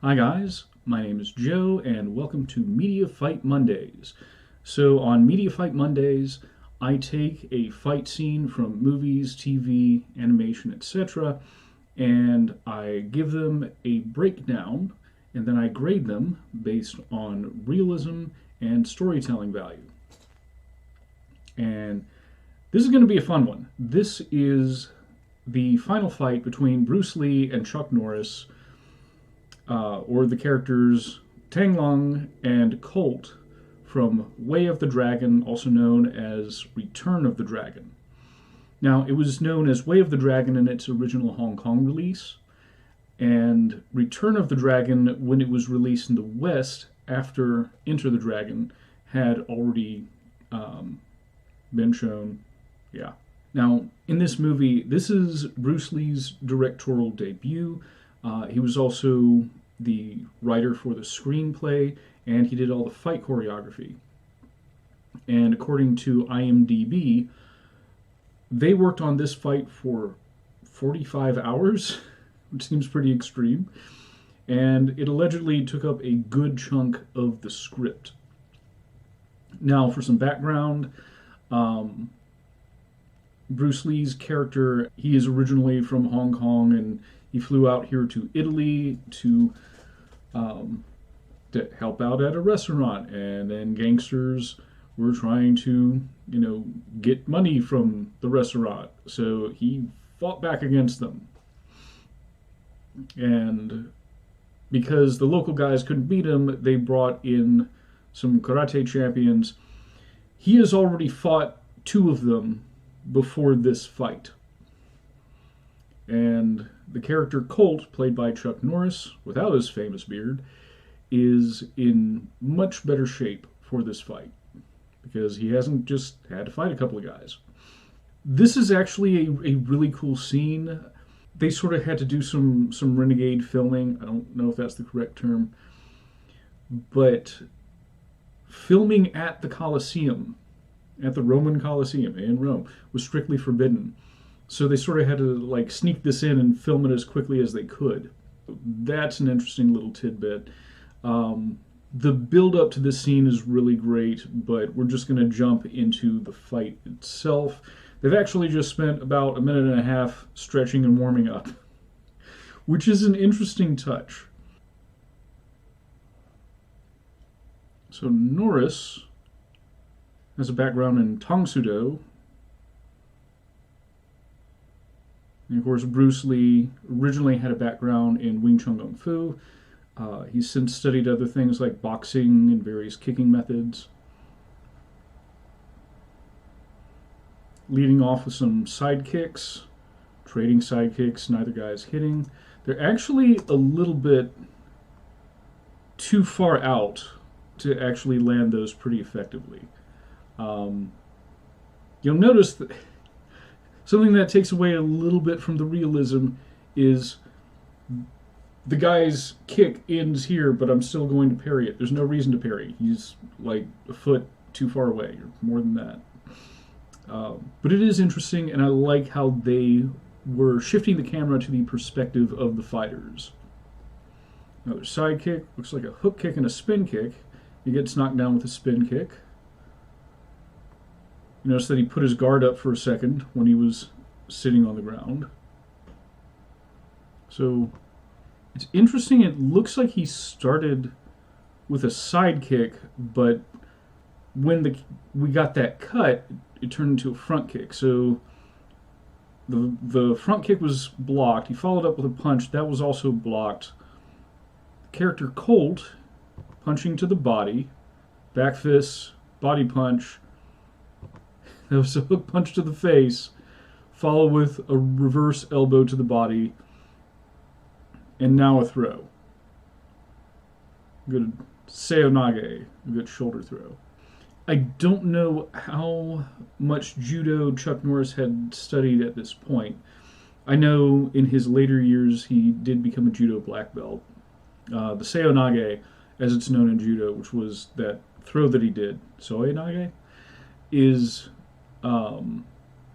Hi guys, my name is Joe and welcome to Media Fight Mondays. So on Media Fight Mondays, I take a fight scene from movies, TV, animation, etc. and I give them a breakdown and then I grade them based on realism and storytelling value. And this is going to be a fun one. This is the final fight between Bruce Lee and Chuck Norris, or the characters Tang and Colt from Way of the Dragon, also known as Return of the Dragon. Now, it was known as Way of the Dragon in its original Hong Kong release, and Return of the Dragon, when it was released in the West after Enter the Dragon, had already been shown. Yeah. Now, in this movie, this is Bruce Lee's directorial debut. He was also the writer for the screenplay, and he did all the fight choreography. And according to IMDb, they worked on this fight for 45 hours, which seems pretty extreme. And it allegedly took up a good chunk of the script. Now, for some background, Bruce Lee's character, he is originally from Hong Kong, and he flew out here to Italy to help out at a restaurant, and then gangsters were trying to, get money from the restaurant. So he fought back against them. And because the local guys couldn't beat him, they brought in some karate champions. He has already fought two of them before this fight. And the character Colt, played by Chuck Norris, without his famous beard, is in much better shape for this fight because he hasn't just had to fight a couple of guys. This is actually a really cool scene. They sort of had to do some renegade filming. I don't know if that's the correct term, but filming at the Colosseum, at the Roman Colosseum in Rome, was strictly forbidden. So they sort of had to sneak this in and film it as quickly as they could. That's an interesting little tidbit. The build up to this scene is really great, but we're just going to jump into the fight itself. They've actually just spent about a minute and a half stretching and warming up, which is an interesting touch. So Norris has a background in Tang Sudo. And of course, Bruce Lee originally had a background in Wing Chun Kung Fu. He's since studied other things like boxing and various kicking methods. Leading off with some sidekicks, trading sidekicks, neither guy's hitting. They're actually a little bit too far out to actually land those pretty effectively. You'll notice that something that takes away a little bit from the realism is the guy's kick ends here, but I'm still going to parry it. There's no reason to parry. He's like a foot too far away, or more than that. But it is interesting, and I like how they were shifting the camera to the perspective of the fighters. Another side kick, looks like a hook kick and a spin kick. He gets knocked down with a spin kick. You notice that he put his guard up for a second when he was sitting on the ground. So it's interesting. It looks like he started with a side kick, but when we got that cut, it turned into a front kick. So the front kick was blocked. He followed up with a punch. That was also blocked. The character Colt punching to the body, back fist, body punch. That was a hook punch to the face, followed with a reverse elbow to the body, and now a throw. Good seonage, a good shoulder throw. I don't know how much judo Chuck Norris had studied at this point. I know in his later years he did become a judo black belt. The seonage, as it's known in judo, which was that throw that he did, soenage, is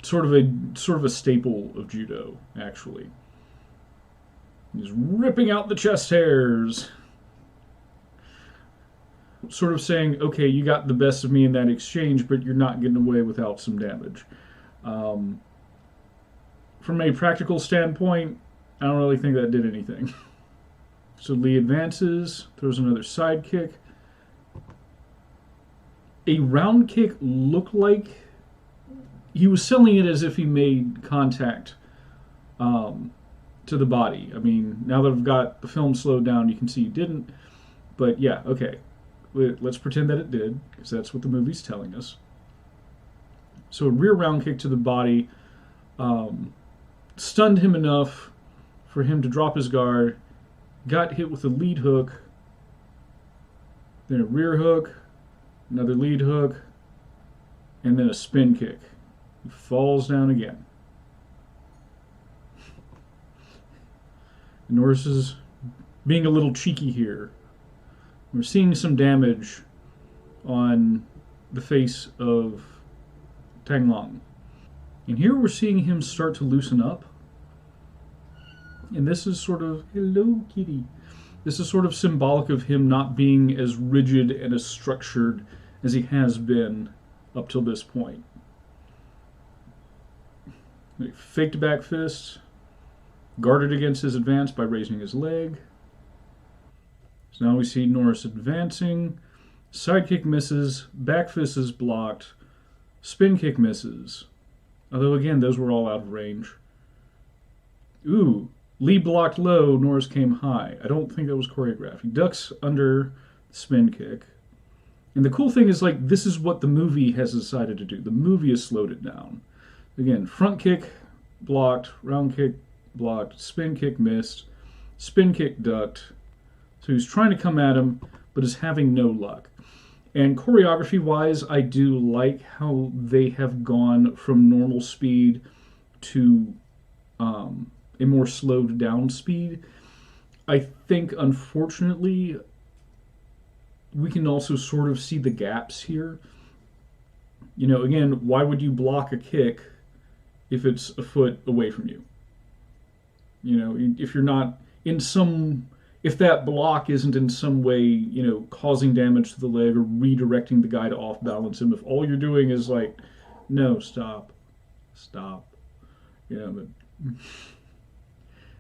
sort of a staple of judo, actually. He's ripping out the chest hairs. sort of saying, okay, you got the best of me in that exchange, but you're not getting away without some damage. Um, from a practical standpoint, I don't really think that did anything. So Lee advances, throws another side kick. A round kick looked like he was selling it as if he made contact um, to the body. I mean, now that I've got the film slowed down, you can see he didn't. But yeah, okay. Let's pretend that it did, because that's what the movie's telling us. So a rear round kick to the body um, stunned him enough for him to drop his guard, got hit with a lead hook, then a rear hook, another lead hook, and then a spin kick. He falls down again. Norris is being a little cheeky here. We're seeing some damage on the face of Tang. And here we're seeing him start to loosen up. And this is sort of, hello, kitty. This is sort of symbolic of him not being as rigid and as structured as he has been up till this point. Faked back fist, guarded against his advance by raising his leg. So now we see Norris advancing. Side kick misses, back fist is blocked, spin kick misses. Although again, those were all out of range. Ooh, Lee blocked low, Norris came high. I don't think that was choreographed. He ducks under the spin kick. And the cool thing is, like, this is what the movie has decided to do. The movie has slowed it down. Again, front kick blocked, round kick blocked, spin kick missed, spin kick ducked. So he's trying to come at him, but is having no luck. And choreography wise, I do like how they have gone from normal speed to a more slowed down speed. I think, unfortunately, we can also sort of see the gaps here. You know, again, why would you block a kick if it's a foot away from you? You know, if you're not in some, if that block isn't in some way, you know, causing damage to the leg or redirecting the guy to off balance him, if all you're doing is like, no, stop, you know, but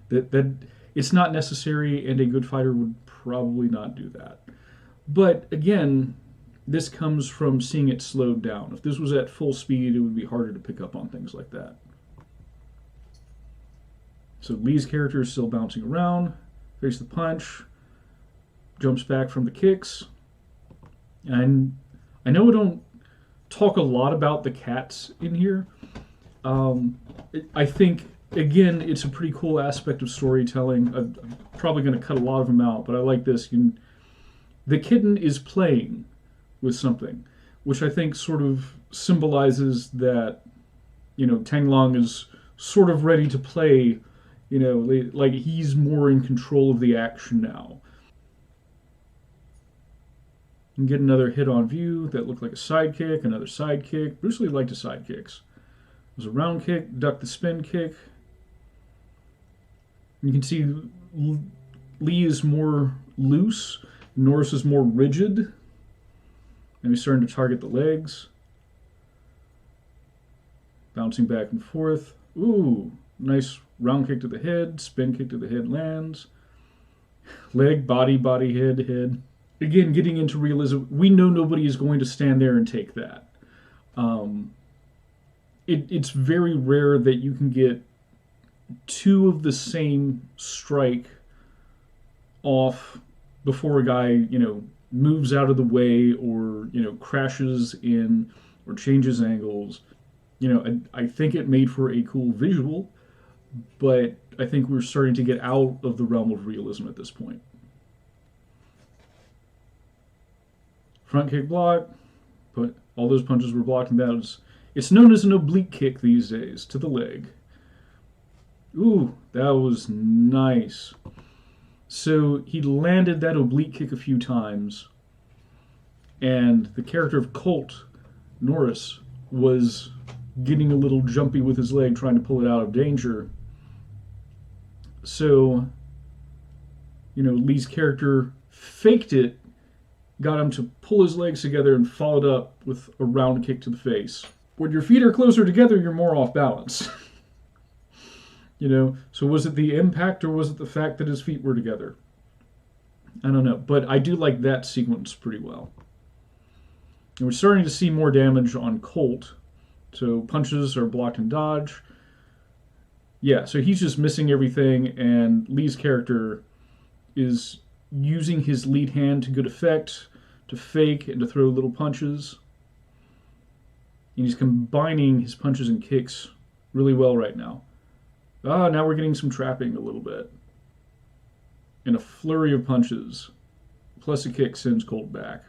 that it's not necessary, and a good fighter would probably not do that. But again, this comes from seeing it slowed down. If this was at full speed, it would be harder to pick up on things like that. So Lee's character is still bouncing around, fakes the punch, jumps back from the kicks. And I know we don't talk a lot about the cats in here. I think, again, it's a pretty cool aspect of storytelling. I'm probably going to cut a lot of them out, but I like this. The kitten is playing with something, which I think sort of symbolizes that, you know, Tang Long is sort of ready to play, you know, like he's more in control of the action now. And get another hit on view that looked like a side kick, another side kick. Bruce Lee liked his side kicks. It was a round kick, duck the spin kick. You can see Lee is more loose, Norris is more rigid. And he's starting to target the legs. Bouncing back and forth. Ooh, nice round kick to the head, spin kick to the head lands. Leg, body, body, head, head. Again, getting into realism, we know nobody is going to stand there and take that. It's very rare that you can get two of the same strike off before a guy, you know, moves out of the way or, you know, crashes in or changes angles. You know, I think it made for a cool visual, but I think we're starting to get out of the realm of realism at this point. Front kick block, but all those punches were blocked, and that was, it's known as an oblique kick these days, to the leg. Ooh, that was nice. So he landed that oblique kick a few times, and the character of Colt, Norris, was getting a little jumpy with his leg, trying to pull it out of danger. So, you know, Lee's character faked it, got him to pull his legs together and followed up with a round kick to the face. When your feet are closer together, you're more off balance. You know, so was it the impact or was it the fact that his feet were together? I don't know, but I do like that sequence pretty well. And we're starting to see more damage on Colt. So punches are blocked and dodged. Yeah, so he's just missing everything, and Lee's character is using his lead hand to good effect, to fake and to throw little punches. And he's combining his punches and kicks really well right now. Now we're getting some trapping a little bit. And a flurry of punches, plus a kick sends Colt back.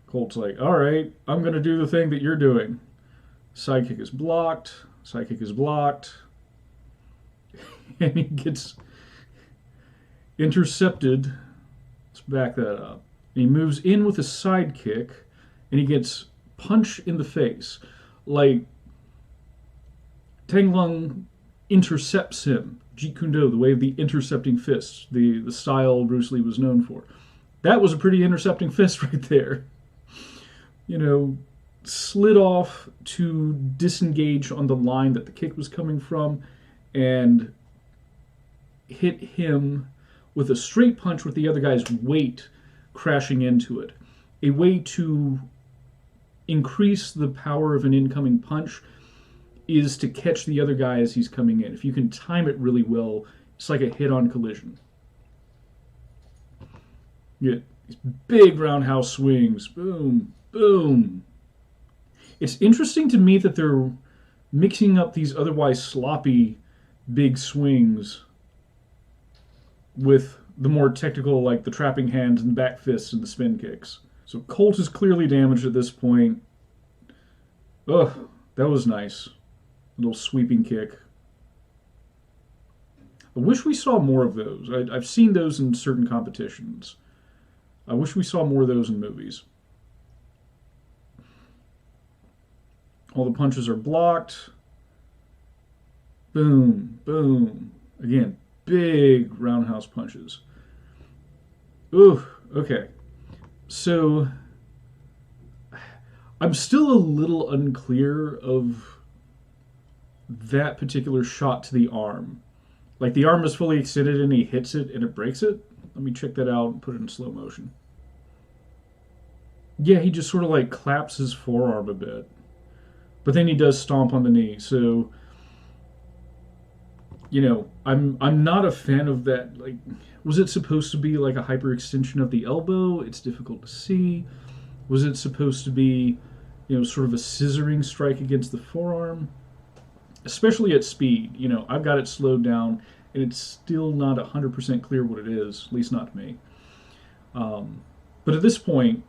Colt's like, all right, I'm going to do the thing that you're doing. Side kick is blocked. Side kick is blocked. And he gets intercepted. Let's back that up. And he moves in with a side kick, and he gets punched in the face. Like, Tang Lung intercepts him. Jeet Kune Do, the way of the intercepting fists, the style Bruce Lee was known for. That was a pretty intercepting fist right there. You know, slid off to disengage on the line that the kick was coming from and hit him with a straight punch with the other guy's weight crashing into it. A way to increase the power of an incoming punch is to catch the other guy as he's coming in. If you can time it really well, it's like a hit-on collision. You get these big roundhouse swings. Boom, boom. It's interesting to me that they're mixing up these otherwise sloppy big swings with the more technical, like the trapping hands and back fists and the spin kicks. So Colt is clearly damaged at this point. Ugh, that was nice. A little sweeping kick. I wish we saw more of those. I've seen those in certain competitions. I wish we saw more of those in movies. All the punches are blocked. Boom, boom. Again, big roundhouse punches. Ooh, okay. So, I'm still a little unclear of that particular shot to the arm. Like, the arm is fully extended and he hits it and it breaks it. Let me check that out and put it in slow motion. Yeah, he just sort of like claps his forearm a bit. But then he does stomp on the knee. So, you know, I'm not a fan of that. Like, was it supposed to be like a hyperextension of the elbow? It's difficult to see. Was it supposed to be, you know, sort of a scissoring strike against the forearm? Especially at speed. You know, I've got it slowed down, and it's still not 100% clear what it is, at least not to me. But at this point,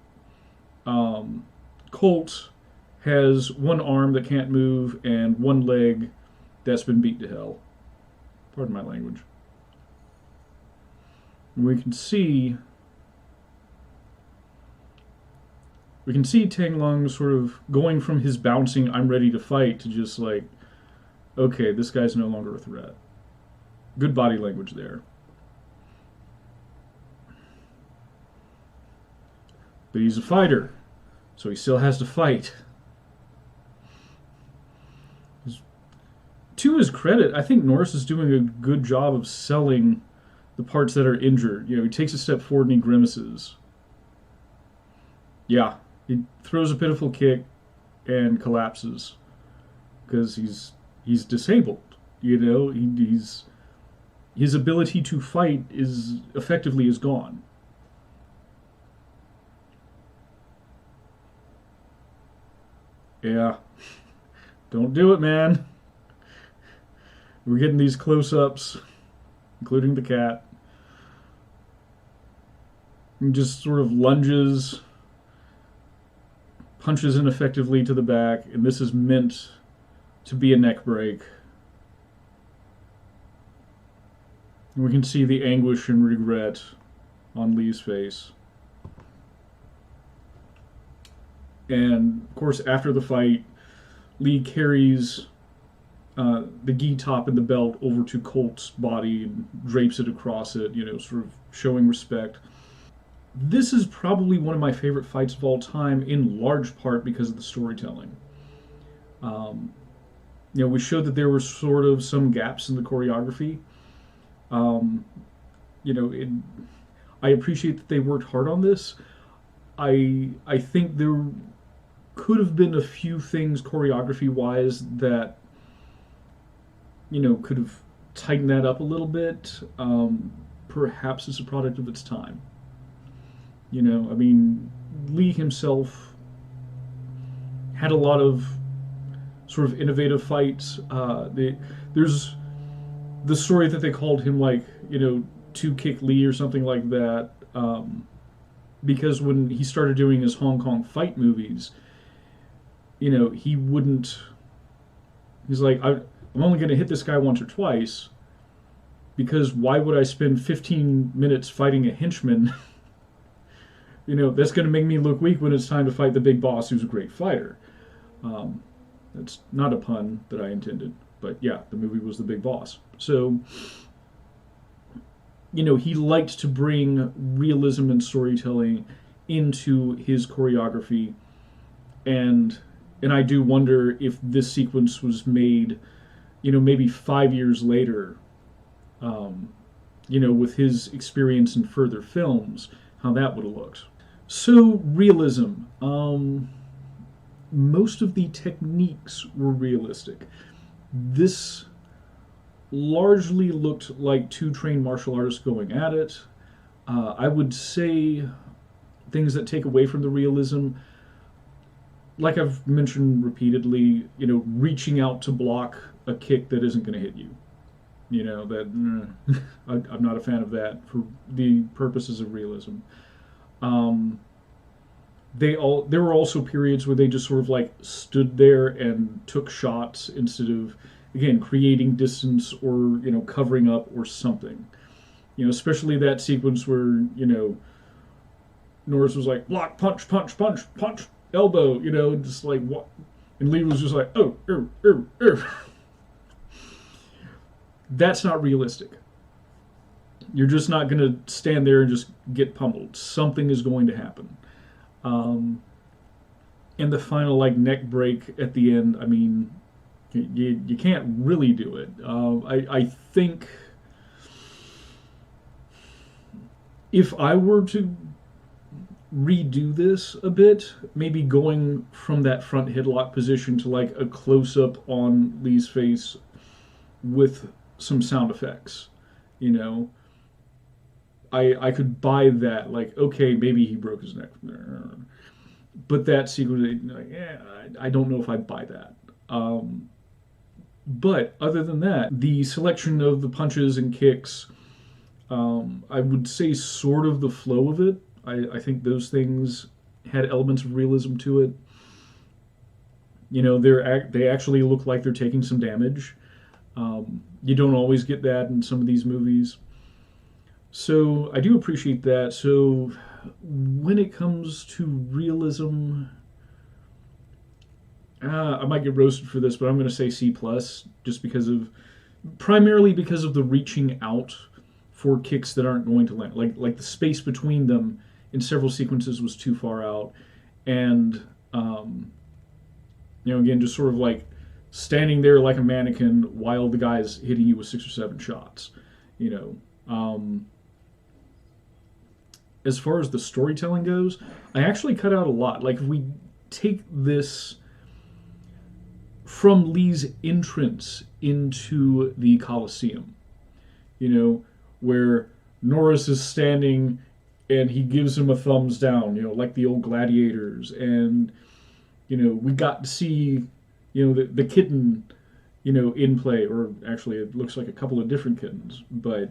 Colt has one arm that can't move and one leg that's been beat to hell. Pardon my language. And we can see Tang Lung sort of going from his bouncing "I'm ready to fight" to just like, okay, this guy's no longer a threat. Good body language there. But he's a fighter, so he still has to fight. To his credit, I think Norris is doing a good job of selling the parts that are injured. You know, he takes a step forward and he grimaces. Yeah, he throws a pitiful kick and collapses because he's disabled. You know, his ability to fight is gone. Yeah, don't do it, man. We're getting these close-ups, including the cat. And just sort of lunges, punches ineffectively to the back, and this is meant to be a neck break. And we can see the anguish and regret on Lee's face. And, of course, after the fight, Lee carries the gi top and the belt over to Colt's body and drapes it across it, sort of showing respect. This is probably one of my favorite fights of all time, in large part because of the storytelling. Um, we showed that there were sort of some gaps in the choreography. Um, you know, it, I appreciate that they worked hard on this. I think there could have been a few things choreography wise that could have tightened that up a little bit. Perhaps it's a product of its time. I mean, Lee himself had a lot of sort of innovative fights. There's the story that they called him like two kick Lee or something like that. Because when he started doing his Hong Kong fight movies, he wouldn't. He's like, I'm only going to hit this guy once or twice because why would I spend 15 minutes fighting a henchman? That's going to make me look weak when it's time to fight the big boss who's a great fighter. Um, that's not a pun that I intended, but yeah, the movie was The Big Boss. So, he liked to bring realism and storytelling into his choreography, and I do wonder if this sequence was made, maybe 5 years later, um, with his experience in further films, how that would have looked. So, realism. Most of the techniques were realistic. This largely looked like two trained martial artists going at it. I would say things that take away from the realism, like I've mentioned repeatedly, reaching out to block a kick that isn't going to hit you. I'm not a fan of that for the purposes of realism. Um, there were also periods where they just sort of like stood there and took shots instead of again creating distance or covering up or something. Especially that sequence where Norris was like block, punch, punch, punch, punch, elbow, just like what, and Lee was just like oh. That's not realistic. You're just not going to stand there and just get pummeled. Something is going to happen. Um, and the final like neck break at the end, I mean, you can't really do it. I think if I were to redo this a bit, maybe going from that front headlock position to like a close up on Lee's face with some sound effects, you know, I could buy that. Like, okay, maybe he broke his neck, but that sequence, like, yeah, I don't know if I buy that. But other than that, the selection of the punches and kicks, I would say sort of the flow of it. I think those things had elements of realism to it. You know, they actually look like they're taking some damage. You don't always get that in some of these movies. So I do appreciate that. So when it comes to realism, I might get roasted for this, but I'm going to say C plus, just primarily because of the reaching out for kicks that aren't going to land. Like the space between them in several sequences was too far out, and again, just sort of like standing there like a mannequin while the guy's hitting you with 6 or 7 shots. You know, as far as the storytelling goes, I actually cut out a lot. Like if we take this from Lee's entrance into the Coliseum, you know, where Norris is standing and he gives him a thumbs down, you know, like the old gladiators. And, you know, we got to see, you know, the kitten, you know, in play, or actually it looks like a couple of different kittens, but,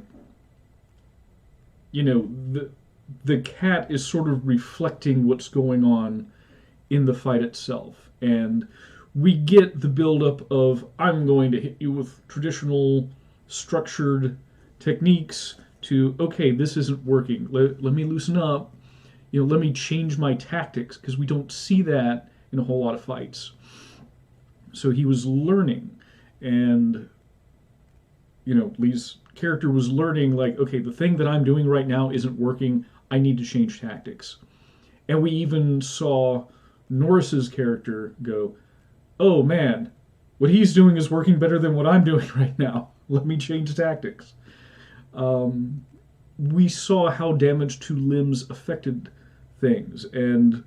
you know, the cat is sort of reflecting what's going on in the fight itself. And we get the buildup of, I'm going to hit you with traditional structured techniques, to, okay, this isn't working. Let me loosen up. You know, let me change my tactics, because we don't see that in a whole lot of fights. So he was learning. And, Lee's character was learning, like, okay, the thing that I'm doing right now isn't working. I need to change tactics. And we even saw Norris's character go, oh man, what he's doing is working better than what I'm doing right now. Let me change tactics. We saw how damage to limbs affected things. And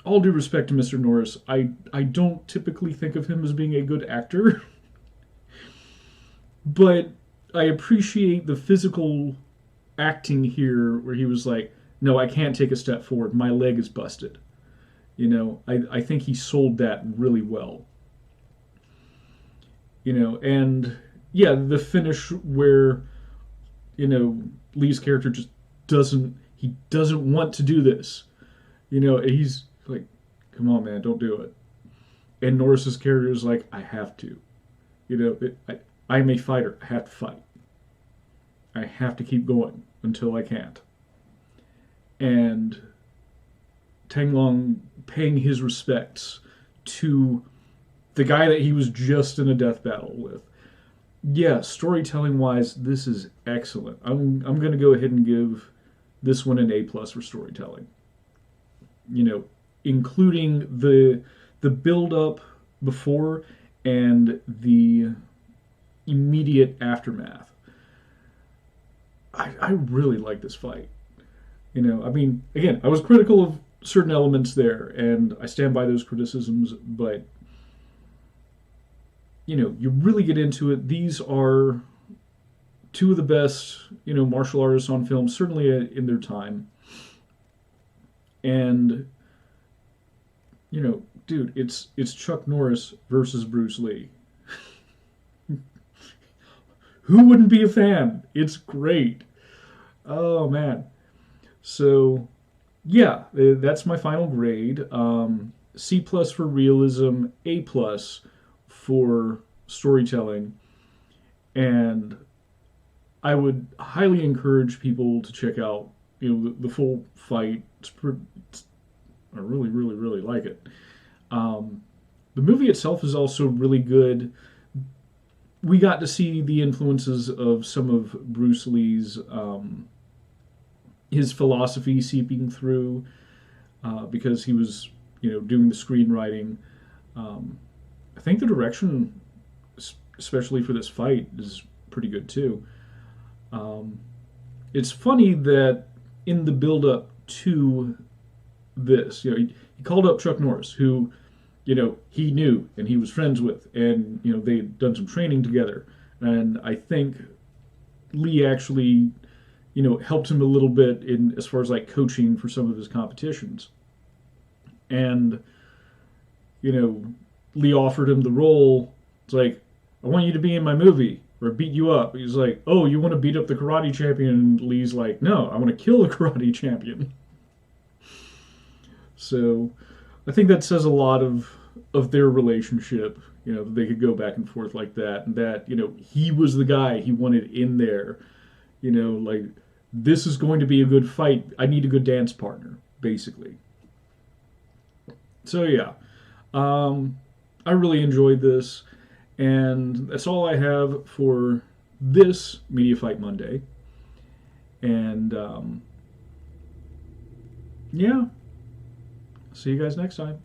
all due respect to Mr. Norris, I don't typically think of him as being a good actor. But I appreciate the physical acting here where he was like, no, I can't take a step forward. My leg is busted. I think he sold that really well. And yeah, the finish where, Lee's character just doesn't want to do this. He's like, come on, man, don't do it. And Norris's character is like, I have to. I'm a fighter. I have to fight. I have to keep going until I can't. And Tang Long paying his respects to the guy that he was just in a death battle with. Yeah, storytelling wise, this is excellent. I'm going to go ahead and give this one an A+ for storytelling. Including the build up before and the immediate aftermath. I really like this fight. Again, I was critical of certain elements there, and I stand by those criticisms, but you really get into it. These are two of the best, martial artists on film, certainly in their time. And, dude, it's Chuck Norris versus Bruce Lee. Who wouldn't be a fan? It's great. Oh, man. So, yeah, that's my final grade. C+ for realism, A+ for storytelling. And I would highly encourage people to check out, the full fight. I really, really, really like it. The movie itself is also really good. We got to see the influences of some of Bruce Lee's his philosophy seeping through because he was doing the screenwriting. I think the direction, especially for this fight, is pretty good too. It's funny that in the build-up to this, he called up Chuck Norris, who he knew and he was friends with, and they had done some training together, and I think Lee actually helped him a little bit in as far as like coaching for some of his competitions, and Lee offered him the role. It's like, I want you to be in my movie or beat you up. He's like, oh, you want to beat up the karate champion? And Lee's like, no, I want to kill the karate champion. So I think that says a lot of their relationship, that they could go back and forth like that, and that, he was the guy he wanted in there, like, this is going to be a good fight. I need a good dance partner, basically. So yeah, I really enjoyed this, and that's all I have for this Media Fight Monday. And yeah, see you guys next time.